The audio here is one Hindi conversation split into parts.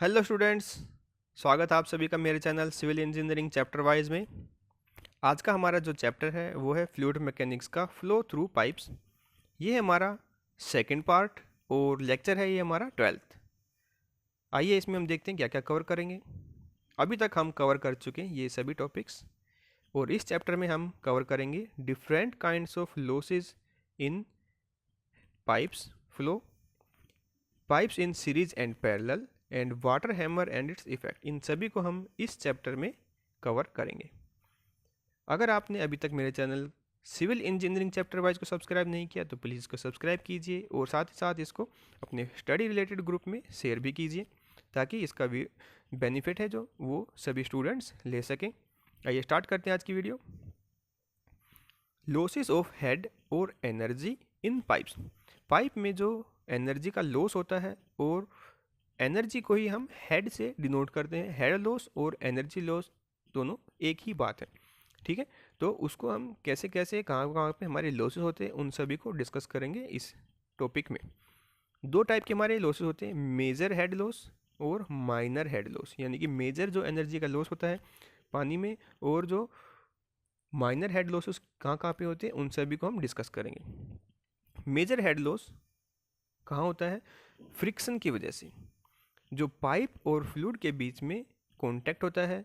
हेलो स्टूडेंट्स, स्वागत है आप सभी का मेरे channel civil engineering chapter wise में। आज का हमारा जो चैप्टर है वो है फ्लूइड मैकेनिक्स का फ्लो थ्रू पाइप्स। ये है हमारा सेकंड पार्ट और लेक्चर है ये हमारा 12th। आइए इसमें हम देखते हैं क्या क्या कवर करेंगे। अभी तक हम कवर कर चुके हैं ये सभी टॉपिक्स और इस चैप्टर में हम कवर करेंगे different kinds of losses in pipes flow, pipes in series and parallel and water hammer and its effect. इन सभी को हम इस चैप्टर में कवर करेंगे। अगर आपने अभी तक मेरे channel civil engineering chapter wise को सब्सक्राइब नहीं किया तो प्लीज़ इसको सब्सक्राइब कीजिए और साथ ही साथ इसको अपने स्टडी रिलेटेड ग्रुप में शेयर भी कीजिए ताकि इसका भी बेनिफिट है जो वो सभी स्टूडेंट्स ले सकें। आइए स्टार्ट करते हैं आज की वीडियो। लॉसेस ऑफ हेड और एनर्जी इन पाइप्स। पाइप में जो एनर्जी का लॉस होता है और एनर्जी को ही हम हेड से डिनोट करते हैं। हेड लॉस और एनर्जी लॉस दोनों एक ही बात है, ठीक है। तो उसको हम कैसे कैसे कहाँ कहाँ पे हमारे लॉसेस होते हैं उन सभी को डिस्कस करेंगे इस टॉपिक में। दो टाइप के हमारे लॉसेस होते हैं, मेजर हेड लॉस और माइनर हेड लॉस। यानी कि मेजर जो एनर्जी का लॉस होता है पानी में और जो माइनर हेड लॉसेस कहाँ कहाँ पे होते हैं उन सभी को हम डिस्कस करेंगे। मेजर हेड लॉस कहाँ होता है? फ्रिक्शन की वजह से। जो पाइप और फ्लूइड के बीच में कांटेक्ट होता है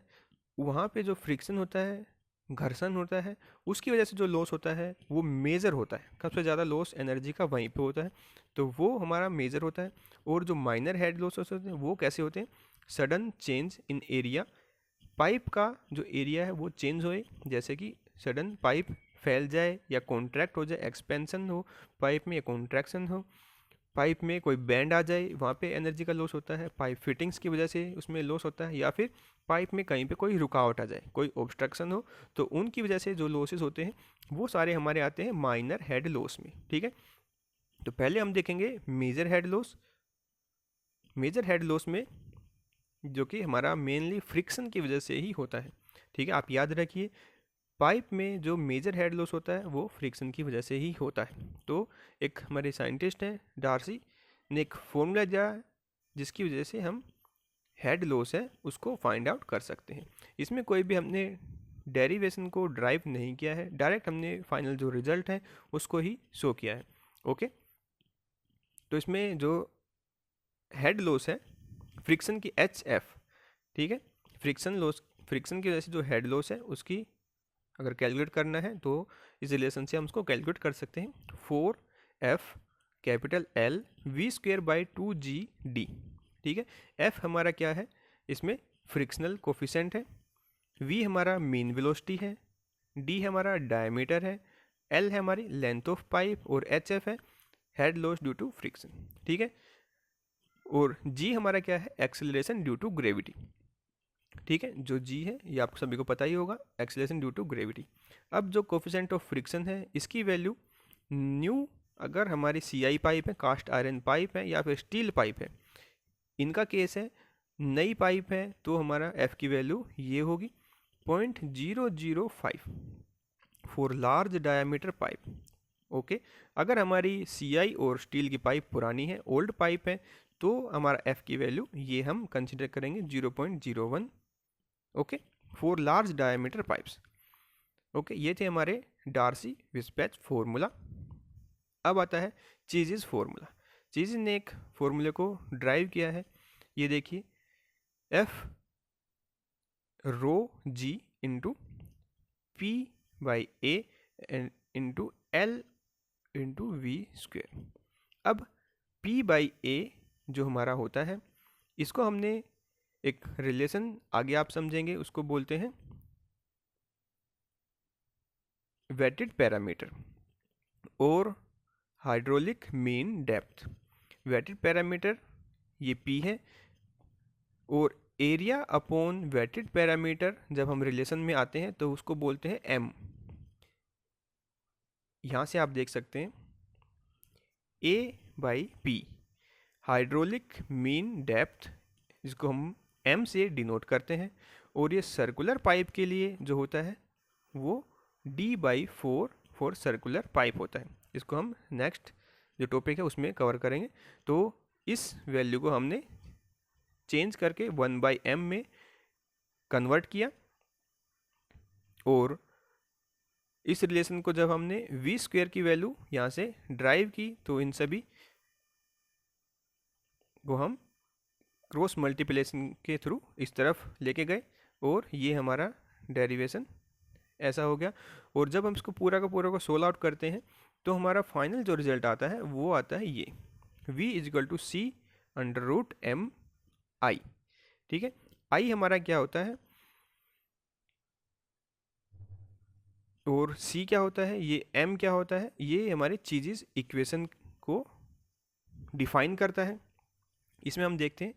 वहाँ पे जो फ्रिक्शन होता है, घर्षण होता है, उसकी वजह से जो लॉस होता है वो मेजर होता है। सबसे ज़्यादा लॉस एनर्जी का वहीं पे होता है, तो वो हमारा मेजर होता है। और जो माइनर हेड लॉस होते हैं वो कैसे होते हैं? Sudden change in area. Pipe का जो एरिया है वो चेंज होए, जैसे कि सडन पाइप फैल जाए या कॉन्ट्रैक्ट हो जाए, एक्सपेंशन हो पाइप में या कॉन्ट्रैक्शन हो, पाइप में कोई बैंड आ जाए वहाँ पे एनर्जी का लॉस होता है। पाइप फिटिंग्स की वजह से उसमें लॉस होता है, या फिर पाइप में कहीं पे कोई रुकावट आ जाए, कोई ऑब्स्ट्रक्शन हो, तो उनकी वजह से जो लॉसेस होते हैं वो सारे हमारे आते हैं माइनर हेड लॉस में, ठीक है। तो पहले हम देखेंगे major head loss. Major head loss में जो कि हमारा मेनली फ्रिक्शन की वजह से ही होता है, ठीक है। आप याद रखिए पाइप में जो मेजर हेड लॉस होता है वो फ्रिक्शन की वजह से ही होता है। तो एक हमारे साइंटिस्ट हैं डार्सी ने एक फॉर्मूला दिया है जिसकी वजह से हम हेड लॉस है उसको फाइंड आउट कर सकते हैं। इसमें कोई भी हमने डेरिवेशन को ड्राइव नहीं किया है, डायरेक्ट हमने फाइनल जो रिजल्ट है उसको ही शो किया है, ओके। तो इसमें जो हेड लॉस है फ्रिक्शन की HF, ठीक है। फ्रिक्शन लॉस, फ्रिक्शन की वजह से जो हेड लॉस है उसकी अगर कैलकुलेट करना है तो इस रिलेशन से हम उसको कैलकुलेट कर सकते हैं। 4F capital L V square by 2GD, ठीक है। F हमारा क्या है? इसमें फ्रिक्शनल कोफिशेंट है, V हमारा मीन वेलोसिटी है, D हमारा डायमीटर है, L है हमारी लेंथ ऑफ पाइप और HF है head loss due to friction, ठीक है। और G हमारा क्या है? एक्सेलरेशन ड्यू टू ग्रेविटी, ठीक है। जो जी है ये आपको सभी को पता ही होगा, एक्सेलरेशन ड्यू टू ग्रेविटी। अब जो कोफिशिएंट ऑफ फ्रिक्शन है इसकी वैल्यू न्यू, अगर हमारी CI पाइप है, कास्ट आयरन पाइप है या फिर स्टील पाइप है, इनका केस है नई पाइप है तो हमारा F की वैल्यू ये होगी 0.005 for large diameter pipe, okay. अगर हमारी CI और स्टील की पाइप पुरानी है, ओल्ड पाइप है, तो हमारा F की वैल्यू ये हम कंसिडर करेंगे 0.01, okay, for large diameter pipes, okay. ये थे हमारे डार्सी विस्पैच फॉर्मूला। अब आता है चीज़ फॉर्मूला। चीज़ ने एक फॉर्मूले को ड्राइव किया है, ये देखिए F rho G into P by A into L into V square. अब P बाई A जो हमारा होता है इसको हमने एक रिलेशन आगे आप समझेंगे उसको बोलते हैं वेटेड पैरामीटर और hydraulic mean depth. Wetted parameter ये P है और एरिया अपॉन वेटेड पैरामीटर जब हम रिलेशन में आते हैं तो उसको बोलते हैं M। यहाँ से आप देख सकते हैं A by P hydraulic mean depth, जिसको हम M से डिनोट करते हैं, और ये सर्कुलर पाइप के लिए जो होता है वो D/4 फॉर सर्कुलर पाइप होता है। इसको हम नेक्स्ट जो टॉपिक है उसमें कवर करेंगे। तो इस वैल्यू को हमने चेंज करके 1/m में कन्वर्ट किया, और इस रिलेशन को जब हमने v स्क्वायर की वैल्यू यहाँ से ड्राइव की तो इन सभी को हम क्रॉस मल्टीप्लिकेशन के थ्रू इस तरफ लेके गए, और ये हमारा डेरिवेशन ऐसा हो गया। और जब हम इसको पूरा का पूरा को सोल्व आउट करते हैं तो हमारा फाइनल जो रिजल्ट आता है वो आता है ये v = c√m/i। ठीक है, i हमारा क्या होता है और c क्या होता है, ये m क्या होता है, ये हमारे चीजेस इक्वेशन को डिफाइन करता है। इसमें हम देखते हैं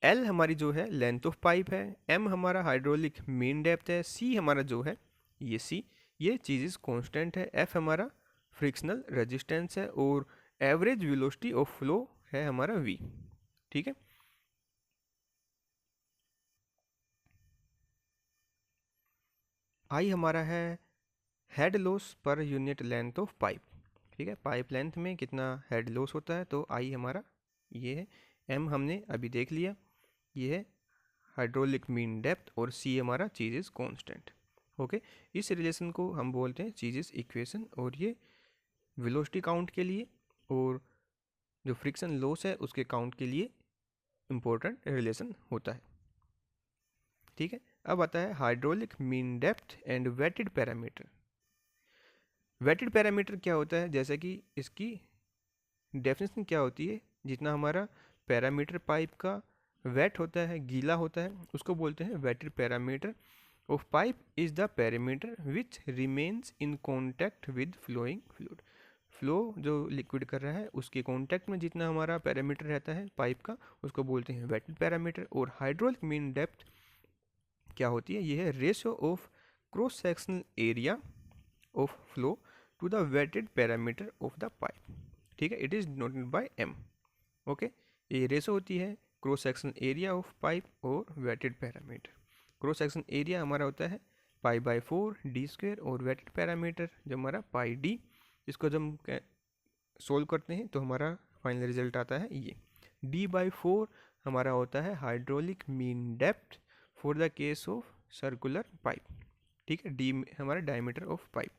L हमारी जो है लेंथ ऑफ पाइप है, M हमारा हाइड्रोलिक मीन डेप्थ है, C हमारा जो है ये C ये चीज़ कांस्टेंट है, F हमारा फ्रिक्शनल रेजिस्टेंस है, और एवरेज वेलोसिटी ऑफ फ्लो है हमारा V। ठीक है, I हमारा है head loss per unit length of pipe. ठीक है, पाइप लेंथ में कितना हेड लॉस होता है, तो I हमारा ये है, M हमने अभी देख लिया ये है हाइड्रोलिक मीन डेप्थ, और C हमारा चीजेस कांस्टेंट। ओके, इस रिलेशन को हम बोलते हैं चीजेस इक्वेशन, और ये वेलोसिटी काउंट के लिए और जो फ्रिक्शन लॉस है उसके काउंट के लिए इम्पोर्टेंट रिलेशन होता है। ठीक है, अब आता है hydraulic mean depth and wetted parameter. Wetted parameter क्या होता है, जैसे कि इसकी डेफिनेशन क्या होती है, जितना हमारा पैरामीटर पाइप का वेट होता है, गीला होता है, उसको बोलते हैं wetted parameter of pipe is the parameter which remains in contact with flowing fluid. Flow जो लिक्विड कर रहा है उसके कॉन्टैक्ट में जितना हमारा पैरामीटर रहता है पाइप का उसको बोलते हैं वेटेड पैरामीटर। और हाइड्रोलिक मीन डेप्थ क्या होती है, ये है ratio of cross sectional area of flow to the wetted parameter of the pipe. ठीक है, it is denoted by m। Okay, ये रेशो होती है cross sectional area of pipe और wetted parameter. Cross section area हमारा होता है π/4 d², और वेटेड पैरामीटर जो हमारा πd। इसको जब हम सोल्व करते हैं तो हमारा फाइनल रिजल्ट आता है ये d/4 हमारा होता है hydraulic mean depth for the case of circular pipe. ठीक है, d हमारा डायमीटर ऑफ पाइप।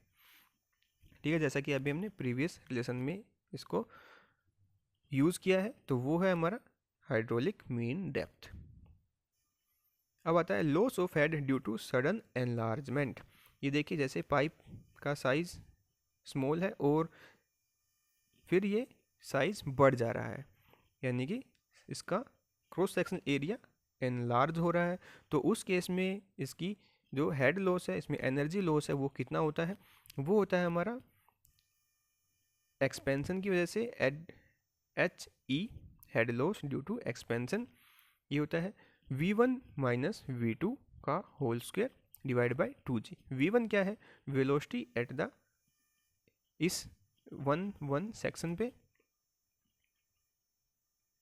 ठीक है, जैसा कि अभी हमने प्रीवियस रिलेशन में इसको यूज़ किया है, तो वो है हमारा हाइड्रोलिक मीन डेप्थ। अब आता है loss of head due to sudden enlargement. ये देखिए जैसे पाइप का साइज स्मॉल है और फिर ये साइज बढ़ जा रहा है, यानी कि इसका क्रॉस सेक्शन एरिया एनलार्ज हो रहा है, तो उस केस में इसकी जो हेड लॉस है, इसमें एनर्जी लॉस है, वो कितना होता है, वो होता है हमारा एक्सपेंशन की वजह से HE head loss due to expansion. ये होता है V1 - V2 का whole square divide by 2g। V1 क्या है, वेलोसिटी एट द इस 1 सेक्शन पे,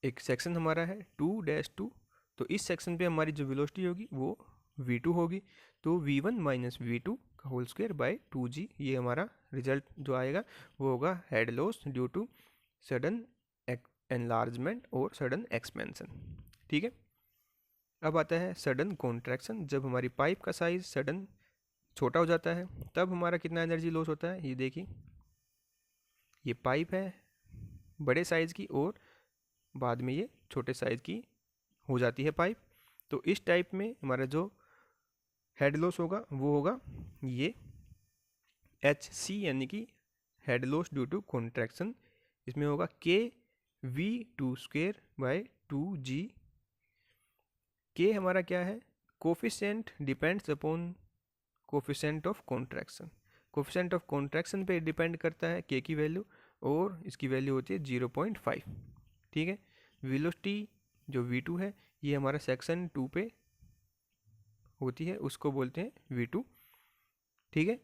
एक सेक्शन हमारा है 2-2, तो इस सेक्शन पे हमारी जो वेलोसिटी होगी वो V2 होगी, तो V1 - V2 का होल स्क्वायर बाय 2g। ये हमारा रिजल्ट जो आएगा वो होगा head loss due to sudden enlargement और सडन एक्सपेंशन। ठीक है, अब आता है सडन कॉन्ट्रैक्शन। जब हमारी पाइप का साइज सडन छोटा हो जाता है तब हमारा कितना एनर्जी लॉस होता है, ये देखिए ये पाइप है बड़े साइज़ की और बाद में ये छोटे साइज़ की हो जाती है पाइप, तो इस टाइप में हमारा जो हेड लॉस होगा वो होगा ये HC, यानी कि head loss due to contraction. इसमें होगा KV2² बाय 2g। K हमारा क्या है, coefficient depends upon coefficient of contraction. Coefficient of contraction पे डिपेंड करता है K की वैल्यू, और इसकी वैल्यू होती है 0.5। ठीक है, वेलोसिटी जो V2 है ये हमारा सेक्शन 2 पे होती है, उसको बोलते हैं V2। ठीक है,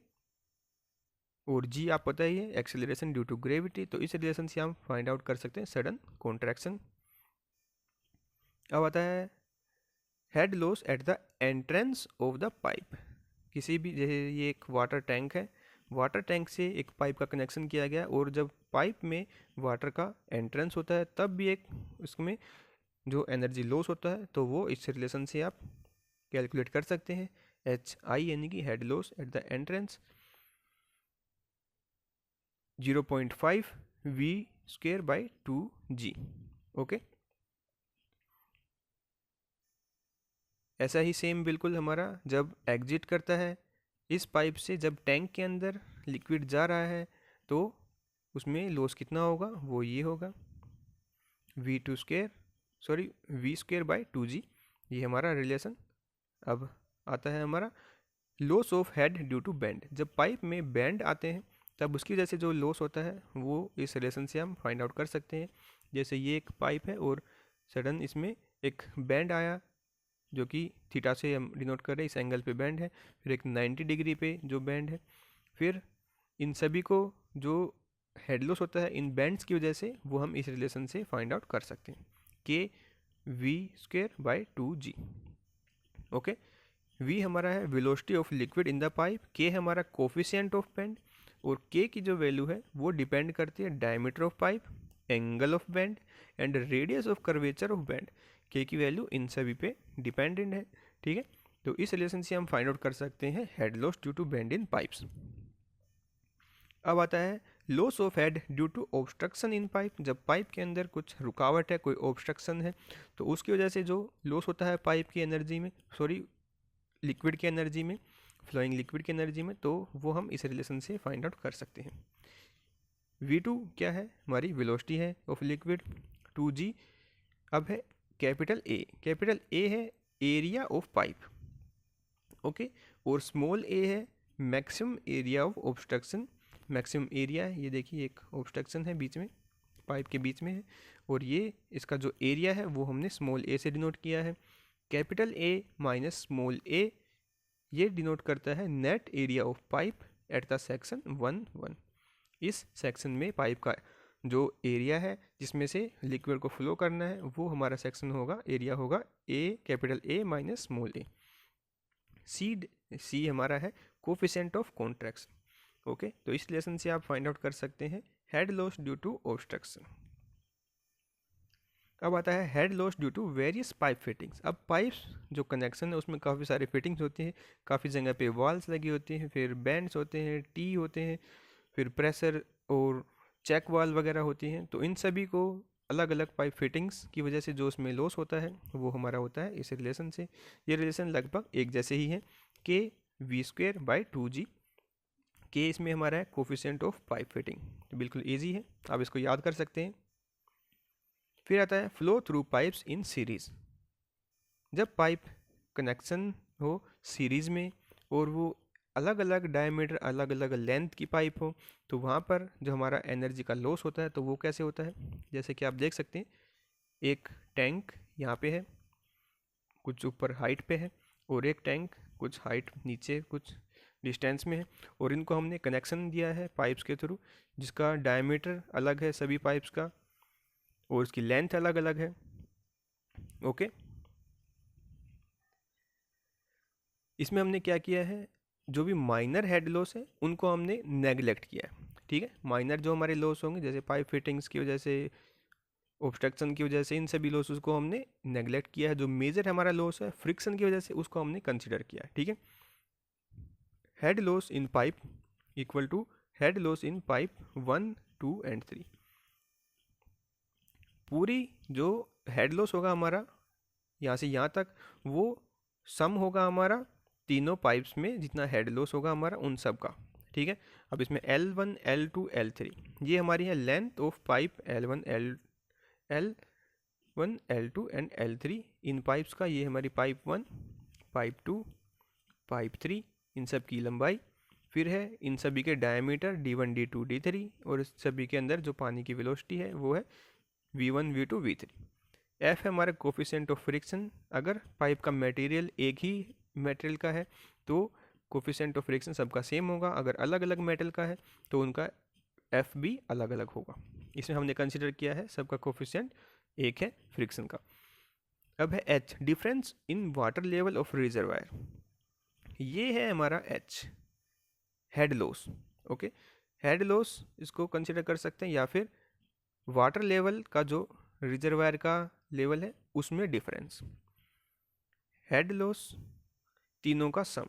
और G आप पता ही है एक्सेलरेशन ड्यू टू ग्रेविटी, तो इस रिलेशन से हम फाइंड आउट कर सकते हैं सडन कॉन्ट्रैक्शन। अब आता है head loss at the entrance of the pipe. किसी भी, जैसे ये एक वाटर टैंक है, वाटर टैंक से एक पाइप का कनेक्शन किया गया, और जब पाइप में वाटर का एंट्रेंस होता है तब भी एक उसमें जो एनर्जी लॉस होता है तो वो इस रिलेशन से आप कैलकुलेट कर सकते हैं। HI यानी कि head loss at the entrance 0.5 V²/2G। Okay, ऐसा ही सेम बिल्कुल हमारा जब एग्जिट करता है इस पाइप से, जब टैंक के अंदर लिक्विड जा रहा है तो उसमें लॉस कितना होगा, वो ये होगा V²/2G। ये हमारा रिलेशन। अब आता है हमारा loss of head due to bend. जब पाइप में बेंड आते हैं तब उसकी वजह से जो लॉस होता है वो इस रिलेशन से हम फाइंड आउट कर सकते हैं। जैसे ये एक पाइप है और सडन इसमें एक बेंड आया जो कि थीटा से हम डिनोट कर रहे हैं, इस एंगल पे बेंड है, फिर एक 90 डिग्री पे जो बेंड है, फिर इन सभी को जो हेड लॉस होता है इन बैंड्स की वजह से वो हम इस रिलेशन से फाइंड आउट कर सकते हैं, KV²/2G। ओके, V हमारा है velocity of liquid in the pipe, K हमारा कोफिशिएंट ऑफ बेंड, और K की जो वैल्यू है वो डिपेंड करती है diameter of pipe, angle of bend and radius of curvature of bend. K की वैल्यू इन सभी पे डिपेंडेंट है। ठीक है, तो इस रिलेशन से हम फाइंड आउट कर सकते हैं head loss due to bend in pipes. अब आता है loss of head due to obstruction in pipe. जब पाइप के अंदर कुछ रुकावट है, कोई ऑब्स्ट्रक्शन है, तो उसकी वजह से जो लॉस होता है पाइप की एनर्जी में, लिक्विड की एनर्जी में, फ्लोइंग लिक्विड की एनर्जी में, तो वो हम इस रिलेशन से फाइंड आउट कर सकते हैं। V2 क्या है, हमारी वेलोसिटी है ऑफ लिक्विड, 2G। अब है कैपिटल A। कैपिटल A है एरिया ऑफ पाइप, ओके, और स्मॉल a है maximum area of obstruction. Maximum area है, ये देखिए एक ऑब्स्ट्रक्शन है बीच में, पाइप के बीच में है, और ये इसका जो एरिया है वो हमने स्मॉल a से डिनोट किया है। Capital A minus small a, ये डिनोट करता है net area of pipe at the section 1 इस सेक्शन में पाइप का जो एरिया है जिसमें से लिक्विड को फ्लो करना है वो हमारा सेक्शन होगा, एरिया होगा capital A minus small a। सी हमारा है कोफिशिएंट ऑफ कॉन्ट्रैक्शन। ओके, तो इस लेसन से आप फाइंड आउट कर सकते हैं head loss due to obstruction. अब आता है head loss due to various pipe fittings. अब पाइप्स जो कनेक्शन है उसमें काफ़ी सारे फिटिंग्स होती हैं, काफ़ी जगह पे वॉल्स लगी होती हैं, फिर बैंड्स होते हैं, टी होते हैं, फिर प्रेशर और चेक वाल वगैरह होती हैं। तो इन सभी को अलग अलग पाइप फिटिंग्स की वजह से जो उसमें लॉस होता है वो हमारा होता है इस रिलेशन से। ये रिलेशन लगभग एक जैसे ही है, KV²/2G। के इसमें हमारा है कोफिशिएंट ऑफ पाइप फिटिंग, तो बिल्कुल ईजी है, आप इसको याद कर सकते हैं। फिर आता है flow through pipes in series. जब पाइप कनेक्शन हो सीरीज में और वो अलग अलग डायमीटर, अलग अलग लेंथ की पाइप हो, तो वहाँ पर जो हमारा एनर्जी का लॉस होता है तो वो कैसे होता है, जैसे कि आप देख सकते हैं एक टैंक यहाँ पे है, कुछ ऊपर हाइट पे है, और एक टैंक कुछ हाइट नीचे कुछ डिस्टेंस में है, और इनको हमने कनेक्शन दिया है पाइप्स के थ्रू, जिसका डायमीटर अलग है सभी पाइप्स का और उसकी लेंथ अलग अलग है। ओके, इसमें हमने क्या किया है, जो भी माइनर हेड लॉस है उनको हमने नेगलेक्ट किया है। ठीक है, माइनर जो हमारे लॉस होंगे जैसे पाइप फिटिंग्स की वजह से, ऑब्स्ट्रक्शन की वजह से, इन सभी लॉसेस को हमने नेगलेक्ट किया है। जो मेजर हमारा लॉस है फ्रिक्शन की वजह से उसको हमने कंसिडर किया है। ठीक है, head loss in pipe equal to head loss in pipe 1, 2 and 3। पूरी जो हेड लॉस होगा हमारा यहाँ से यहाँ तक, वो सम होगा हमारा तीनों पाइप्स में, जितना हेड लॉस होगा हमारा उन सब का। ठीक है, अब इसमें L1, L2, L3 ये हमारी है length of pipe L1, L2 and L3 in pipes का। ये हमारी पाइप 1, पाइप 2, पाइप 3, इन सब की लंबाई। फिर है इन सभी के डायमीटर D1, D2, D3, और इस सभी के अंदर जो पानी की वेलोसिटी है वो है V1, V2, V3। F है हमारा कोफिशिएंट ऑफ फ्रिक्शन। अगर पाइप का मटेरियल एक ही मटेरियल का है तो कोफिशिएंट ऑफ फ्रिक्शन सबका सेम होगा, अगर अलग अलग मेटल का है तो उनका F भी अलग अलग होगा। इसमें हमने कंसिडर किया है सबका कोफिशिएंट एक है फ्रिक्शन का। अब है H, difference in water level of reservoir. ये है हमारा H, head loss. Okay, head loss इसको कंसिडर कर सकते हैं, या फिर वाटर लेवल का जो रिजर्वायर का लेवल है उसमें डिफरेंस, हेड लॉस तीनों का सम,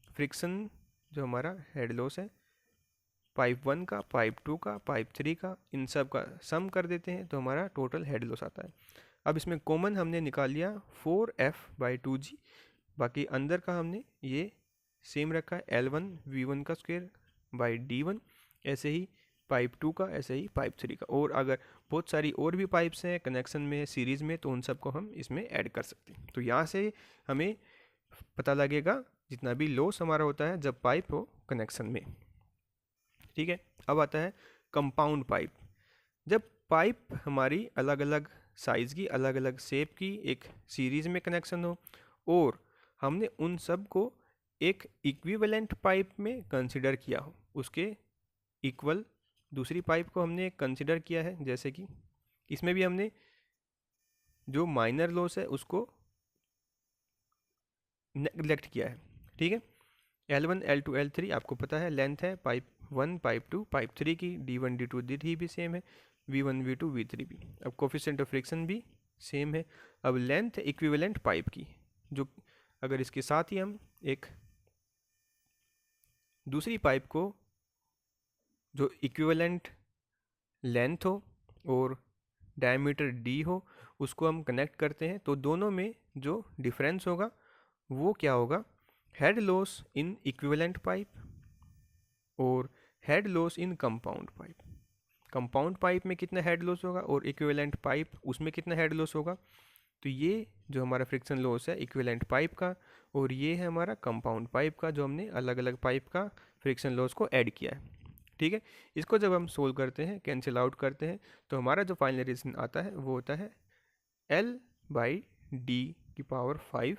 फ्रिक्शन जो हमारा हेड लॉस है पाइप 1 का, पाइप 2 का, पाइप 3 का, इन सब का सम कर देते हैं तो हमारा टोटल हेड लॉस आता है। अब इसमें कॉमन हमने निकाल लिया 4F/2G, बाकी अंदर का हमने ये सेम रखा है L1 V1 का स्क्वायर बाई D1, ऐसे ही पाइप 2 का, ऐसे ही पाइप 3 का। और अगर बहुत सारी और भी पाइप्स हैं कनेक्शन में सीरीज़ में तो उन सबको हम इसमें ऐड कर सकते हैं। तो यहाँ से हमें पता लगेगा जितना भी लॉस हमारा होता है जब पाइप हो कनेक्शन में। ठीक है, अब आता है कंपाउंड पाइप। जब पाइप हमारी अलग अलग साइज़ की, अलग अलग शेप की एक सीरीज़ में कनेक्शन हो और हमने उन सब को एक इक्विवेलेंट पाइप में कंसिडर किया हो, उसके इक्वल दूसरी पाइप को हमने कंसिडर किया है, जैसे कि इसमें भी हमने जो माइनर लॉस है उसको नेग्लेक्ट किया है। ठीक है, L1 L2 L3 आपको पता है लेंथ है पाइप 1 पाइप 2 पाइप 3 की, D1 D2 D3 भी सेम है, V1 V2 V3 भी। अब कोफिशिएंट ऑफ फ्रिक्शन भी सेम है। अब लेंथ इक्विवेलेंट पाइप की, जो अगर इसके साथ ही हम एक दूसरी पाइप को जो इक्विवेलेंट लेंथ हो और डायमीटर D हो उसको हम कनेक्ट करते हैं तो दोनों में जो डिफरेंस होगा वो क्या होगा, head loss in equivalent pipe और head loss in compound pipe. Compound pipe में कितना हेड लॉस होगा और इक्विवेलेंट पाइप उसमें कितना हेड लॉस होगा। तो ये जो हमारा फ्रिक्शन लॉस है इक्विवेलेंट पाइप का और ये है हमारा कंपाउंड पाइप का, जो हमने अलग अलग पाइप का फ्रिक्शन लॉस को ऐड किया है। ठीक है, इसको जब हम सोल्व करते हैं, कैंसिल आउट करते हैं, तो हमारा जो फाइनल रिजल्ट आता है वो होता है L/D⁵,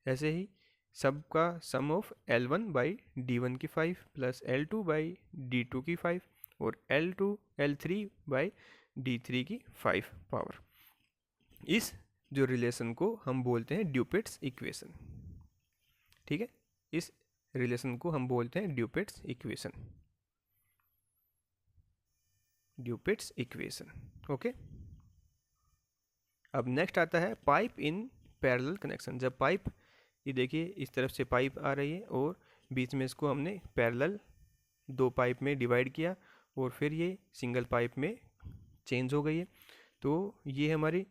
ऐसे ही सबका सम ऑफ L1/D1 की 5 प्लस L2/D2 की 5 और L3/D3 की 5 पावर। इस जो रिलेशन को हम बोलते हैं ड्यूपिट्स इक्वेशन। ठीक है, इस रिलेशन को हम बोलते हैं ड्यूपिट्स इक्वेशन, ड्यूपिट्स इक्वेशन। ओके, अब नेक्स्ट आता है पाइप इन पैरेलल कनेक्शन। जब पाइप, ये देखिए इस तरफ से पाइप आ रही है और बीच में इसको हमने पैरेलल दो पाइप में डिवाइड किया और फिर ये सिंगल पाइप में चेंज हो गई है। तो ये हमारी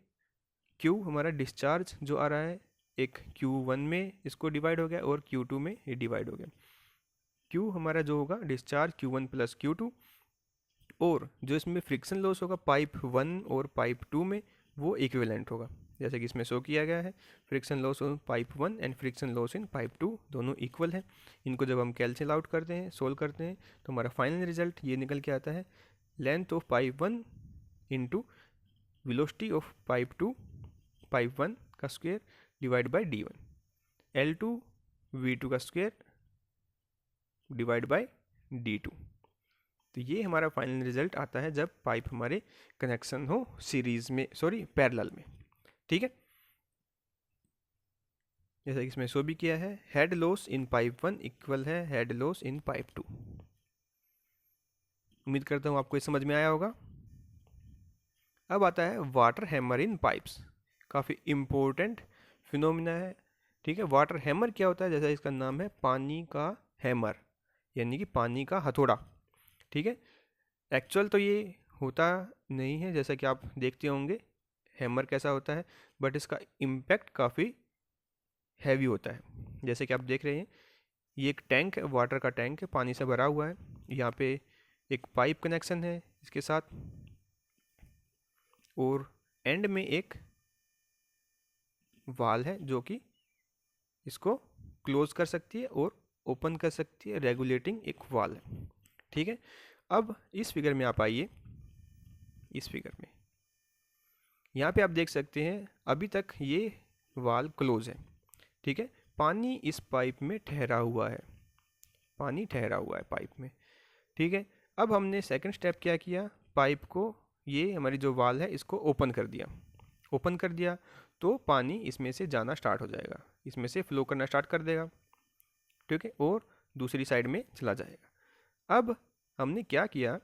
Q हमारा डिस्चार्ज जो आ रहा है एक Q1 में इसको डिवाइड हो गया और Q2 में ये डिवाइड हो गया। Q हमारा जो होगा डिस्चार्ज Q1 प्लस Q2 और जो इसमें फ्रिक्शन लॉस होगा पाइप 1 और पाइप 2 में वो इक्विवेलेंट होगा, जैसे कि इसमें शो किया गया है। Friction loss in pipe 1 and friction loss in pipe 2 दोनों इक्वल है। इनको जब हम कैंसिल आउट करते हैं, सोल्व करते हैं, तो हमारा फाइनल रिजल्ट ये निकल के आता है length of pipe 1 into velocity of pipe 2 pipe 1 का square divide by D1, L2 V2 का स्क्वायर डिवाइड बाई D2। तो ये हमारा फाइनल रिजल्ट आता है जब पाइप हमारे कनेक्शन हो सीरीज में, सॉरी पैरेलल में। ठीक है, जैसा कि इसमें शो भी किया है, head loss in pipe 1 equal है हेड लॉस इन पाइप 2। उम्मीद करता हूँ आपको ये समझ में आया होगा। अब आता है वाटर हैमर इन पाइप्स, काफ़ी इम्पोर्टेंट फिनोमिना है। ठीक है, वाटर हैमर क्या होता है, जैसा इसका नाम है पानी का हैमर, यानी कि पानी का हथौड़ा। ठीक है, एक्चुअल तो ये होता नहीं है, जैसा कि आप देखते होंगे हैमर कैसा होता है, बट इसका इम्पैक्ट काफ़ी हैवी होता है। जैसे कि आप देख रहे हैं ये एक टैंक है, वाटर का टैंक है, पानी से भरा हुआ है। यहाँ पे एक पाइप कनेक्शन है इसके साथ और एंड में एक वाल है जो कि इसको क्लोज कर सकती है और ओपन कर सकती है, रेगुलेटिंग एक वाल है। ठीक है, अब इस फिगर में आप आइए, इस फिगर में यहाँ पे आप देख सकते हैं अभी तक ये वाल क्लोज है। ठीक है, पानी इस पाइप में ठहरा हुआ है, पानी ठहरा हुआ है पाइप में। ठीक है, अब हमने सेकंड स्टेप क्या किया, पाइप को, ये हमारी जो वाल है इसको ओपन कर दिया। ओपन कर दिया तो पानी इसमें से जाना स्टार्ट हो जाएगा, इसमें से फ्लो करना स्टार्ट कर देगा। ठीक है, और दूसरी साइड में चला जाएगा। अब हमने क्या किया,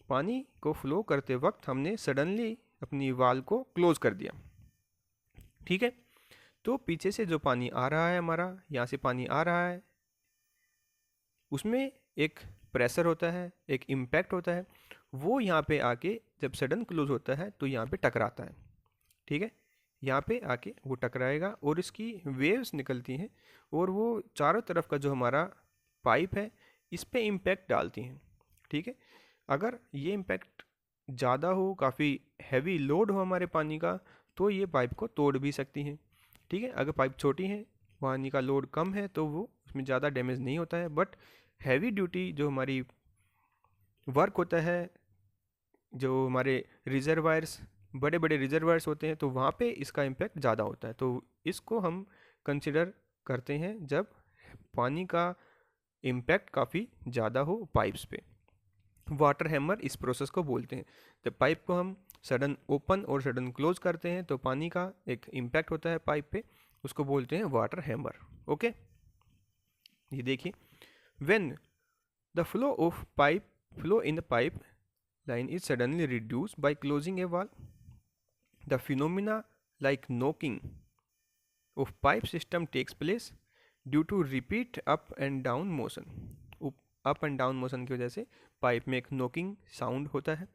पानी को फ्लो करते वक्त हमने सडनली अपनी वाल को क्लोज कर दिया। ठीक है। तो पीछे से जो पानी आ रहा है हमारा, यहाँ से पानी आ रहा है, उसमें एक प्रेशर होता है, एक इम्पैक्ट होता है, वो यहाँ पे आके जब सडन क्लोज होता है तो यहाँ पे टकराता है। ठीक है, यहाँ पे आके वो टकराएगा और इसकी वेव्स निकलती हैं और वो चारों तरफ का जो हमारा पाइप है इस पे इम्पैक्ट डालती हैं। ठीक है, अगर ये इम्पैक्ट ज़्यादा हो, काफ़ी हैवी लोड हो हमारे पानी का, तो ये पाइप को तोड़ भी सकती हैं। ठीक है, अगर पाइप छोटी है, पानी का लोड कम है, तो वो उसमें ज़्यादा डैमेज नहीं होता है। बट हैवी ड्यूटी जो हमारी वर्क होता है, जो हमारे रिजर्वायर्स, बड़े बड़े रिजर्वायर्स होते हैं, तो वहाँ पे इसका इम्पैक्ट ज़्यादा होता है। तो इसको हम कंसिडर करते हैं जब पानी का इम्पैक्ट काफ़ी ज़्यादा हो पाइप्स पे। वाटर हैमर इस प्रोसेस को बोलते हैं। जब पाइप को हम सडन ओपन और सडन क्लोज करते हैं तो पानी का एक इम्पैक्ट होता है पाइप पे, उसको बोलते हैं वाटर हैमर। ओके, ये देखिए, when the flow in the pipe line is suddenly reduced by closing a valve, the phenomena like knocking of pipe system takes place due to repeat up and down motion. Up and down motion की वजह से पाइप में एक नॉकिंग साउंड होता है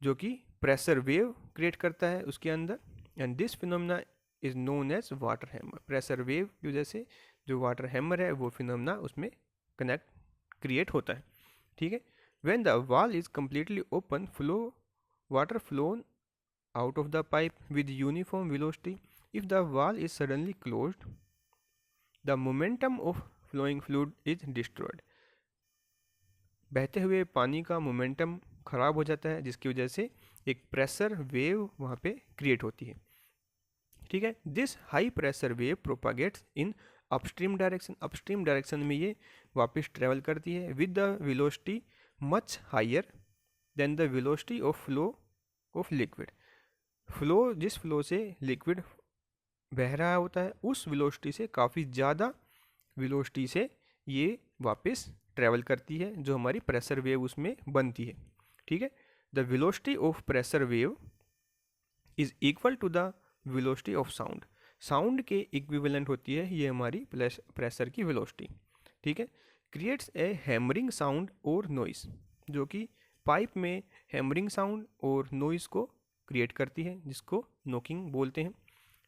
जो कि प्रेशर वेव क्रिएट करता है उसके अंदर, and this phenomena is known as water hammer. Pressure wave की वजह से जो वाटर हैमर है वो फिनोमिना उसमें क्रिएट होता है। ठीक है, when the valve is completely open, water flown out of the pipe with uniform velocity. If the valve is suddenly closed, the momentum of flowing fluid is destroyed. बहते हुए पानी का मोमेंटम खराब हो जाता है जिसकी वजह से एक प्रेशर वेव वहाँ पे क्रिएट होती है। ठीक है, this high pressure wave propagates in upstream direction. Upstream direction में ये वापस ट्रेवल करती है with the velocity much higher than the velocity of flow of liquid. जिस फ्लो से लिक्विड बह रहा होता है उस वेलोसिटी से काफ़ी ज़्यादा वेलोसिटी से ये वापस ट्रेवल करती है, जो हमारी प्रेशर वेव उसमें बनती है। ठीक है, the velocity of pressure wave is equal to the velocity of sound. Sound के इक्विवेलेंट होती है ये हमारी प्रेशर की वेलोसिटी। ठीक है, क्रिएट्स ए हैमरिंग साउंड और नॉइस, जो कि पाइप में हैमरिंग साउंड और नॉइस को क्रिएट करती है जिसको नॉकिंग बोलते हैं।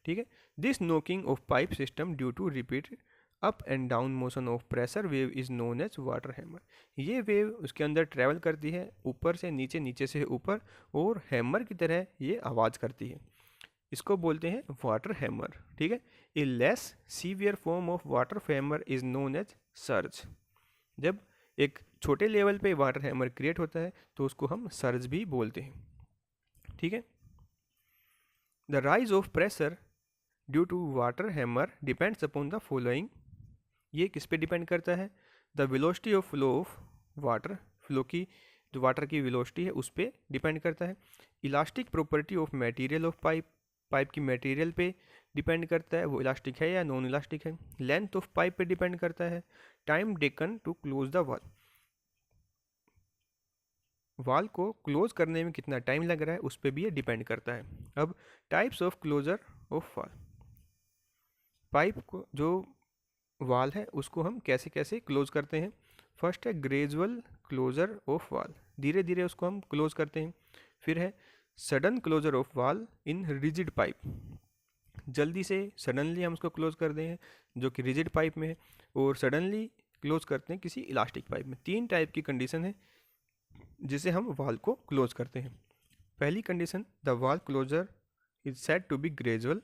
ठीक है, this knocking of pipe system due to repeated up and down motion of pressure wave is known as water hammer. ये वेव उसके अंदर ट्रेवल करती है ऊपर से नीचे, नीचे से ऊपर, और हैमर की तरह ये आवाज़ करती है, इसको बोलते हैं वाटर हैमर। ठीक है, a less severe form of water hammer is known as surge. जब एक छोटे लेवल पे वाटर हैमर क्रिएट होता है तो उसको हम सर्ज भी बोलते हैं। ठीक है, the rise of pressure due to water hammer depends upon the following. ये किस पे डिपेंड करता है? The velocity of flow of water, flow की जो वाटर की वेलोसिटी है उस पर डिपेंड करता है। Elastic property of material of pipe की मटेरियल पे डिपेंड करता है, वो इलास्टिक है या नॉन इलास्टिक है। लेंथ ऑफ पाइप पे डिपेंड करता है। Time taken to close the valve को क्लोज करने में कितना टाइम लग रहा है उस पर भी ये डिपेंड करता है। अब टाइप्स ऑफ क्लोजर ऑफ वाल, पाइप को जो वाल है उसको हम कैसे कैसे क्लोज करते हैं। फर्स्ट है ग्रेजुअल क्लोजर ऑफ वाल, धीरे धीरे उसको हम क्लोज करते हैं। फिर है सडन क्लोजर ऑफ वाल इन रिजिड पाइप, जल्दी से सडनली हम उसको क्लोज कर दें जो कि रिजिड पाइप में है, और सडनली क्लोज करते हैं किसी इलास्टिक पाइप में। 3 टाइप की कंडीशन है जिसे हम वाल को क्लोज करते हैं। पहली condition, the valve closure is said to be gradual.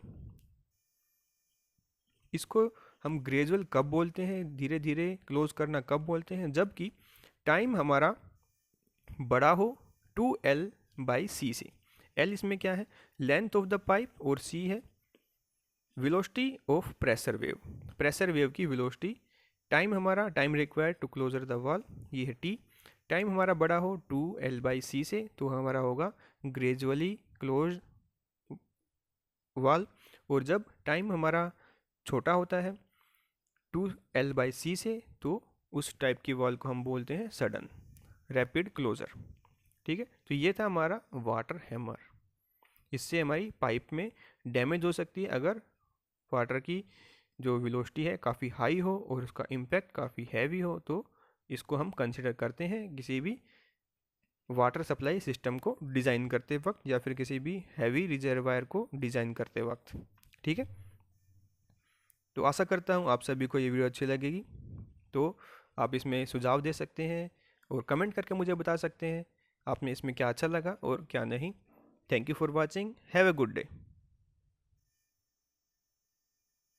इसको हम ग्रेजुअल कब बोलते हैं, धीरे धीरे क्लोज करना कब बोलते हैं? जबकि टाइम हमारा बड़ा हो 2L/c से। L इसमें क्या है? लेंथ ऑफ द पाइप, और C है velocity of pressure wave, pressure wave की वेलोसिटी। टाइम हमारा, time required to closure the valve, ये है T। टाइम हमारा बड़ा हो 2L/c से तो हमारा होगा ग्रेजुअली क्लोज वाल, और जब टाइम हमारा छोटा होता है 2L/c से तो उस टाइप की वाल को हम बोलते हैं सडन रैपिड क्लोजर। ठीक है, तो ये था हमारा वाटर हैमर। इससे हमारी पाइप में डैमेज हो सकती है अगर वाटर की जो वेलोसिटी है काफ़ी हाई हो और उसका इम्पैक्ट काफ़ी हैवी हो, तो इसको हम कंसिडर करते हैं किसी भी वाटर सप्लाई सिस्टम को डिज़ाइन करते वक्त या फिर किसी भी हैवी रिजर्वायर को डिज़ाइन करते वक्त। ठीक है, तो आशा करता हूँ आप सभी को ये वीडियो अच्छी लगेगी। तो आप इसमें सुझाव दे सकते हैं और कमेंट करके मुझे बता सकते हैं आप में इसमें क्या अच्छा लगा और क्या नहीं। Thank you for watching, have a good day.